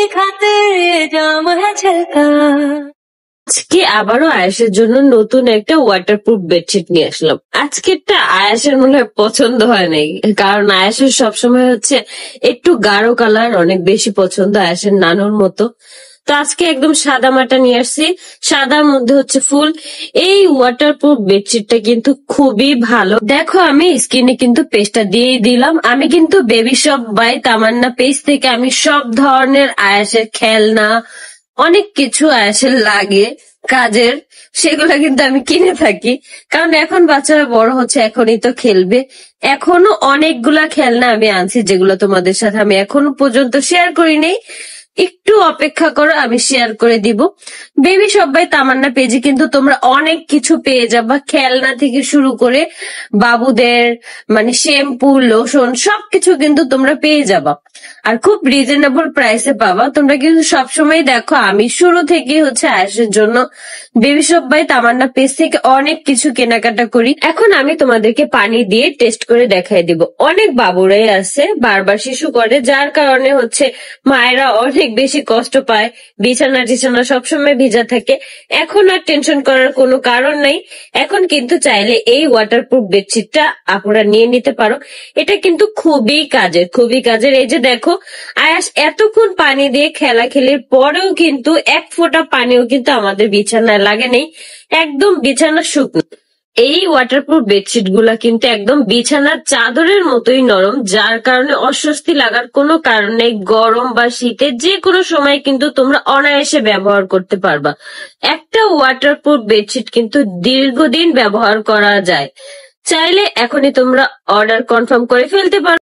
खातिर जाम है छलका। আজকে আবারও আয়েশের জন্য নতুন একটা ওয়াটারপ্রুফ বেডশিট নিয়ে আসলাম। আজকেরটা আয়েশের মনে হয় পছন্দ হয় নাই, কারণ আয়েশের সবসময় হচ্ছে একটু গাঢ় কালার অনেক বেশি পছন্দ, আয়েশের নানুর মতো। তো আজকে একদম সাদা মাটা নিয়ে আসছি, সাদার মধ্যে হচ্ছে ফুল। এই ওয়াটারপ্রুফ বেডশিটটা কিন্তু খুবই ভালো। দেখো আমি স্ক্রিনে কিন্তু পেজটা দিয়েই দিলাম। আমি কিন্তু baby shop by Tamanna page থেকে আমি সব ধরনের আয়েশের খেলনা, অনেক কিছু আয়েশের লাগে কাজের, সেগুলা কিন্তু আমি কিনে থাকি। কারণ এখন বাচ্চারা বড় হচ্ছে, এখনই তো খেলবে। এখনো অনেকগুলা খেলনা আমি আনছি, যেগুলো তোমাদের সাথে আমি এখনো পর্যন্ত শেয়ার করি নাই। একটু অপেক্ষা করো, আমি শেয়ার করে দিব। বেবি সবাই তামান্না পেজে কিন্তু তোমরা অনেক কিছু পেয়ে যাবা, খেলনা থেকে শুরু করে বাবুদের মানে শ্যাম্পু, লোশন সবকিছু কিন্তু তোমরা পেয়ে যাবা, আর খুব রিজনেবল প্রাইসে পাবা। তোমরা কিন্তু সবসময় দেখো আমি শুরু থেকে হচ্ছে আয়েশের জন্য বেবি সবাই তামান্না পেজ থেকে অনেক কিছু কেনাকাটা করি। এখন আমি তোমাদেরকে পানি দিয়ে টেস্ট করে দেখাই দিব। অনেক বাবুরাই আছে বারবার শিশু করে, যার কারণে হচ্ছে মায়েরা অনেক বেশি কষ্ট পায়, বিছানা টিছানা সবসময় ভিজা থাকে। এখন আর টেনশন করার কোনো কারণ নাই। এখন কিন্তু চাইলে এই ওয়াটারপ্রুফ বেডশিটটা আপনারা নিয়ে নিতে পারো। এটা কিন্তু খুবই কাজের, খুবই কাজের। এই যে দেখো আয়াস এতক্ষণ পানি দিয়ে খেলাখেলির পরেও কিন্তু এক ফোঁটা পানিও কিন্তু আমাদের বিছানায় লাগে নেই, একদম বিছানা শুকনো। এই ওয়াটারপ্রুফ বেডশিট গুলা কিন্তু একদম বিছানার চাদরের মতোই নরম, যার কারণে অস্বস্তি লাগার কোনো কারণ নেই। গরম বা শীতে যে কোনো সময় কিন্তু তোমরা অনায়াসে ব্যবহার করতে পারবা। একটা ওয়াটারপ্রুফ বেডশিট কিন্তু দীর্ঘদিন ব্যবহার করা যায়। চাইলে এখনই তোমরা অর্ডার কনফার্ম করে ফেলতে পারো।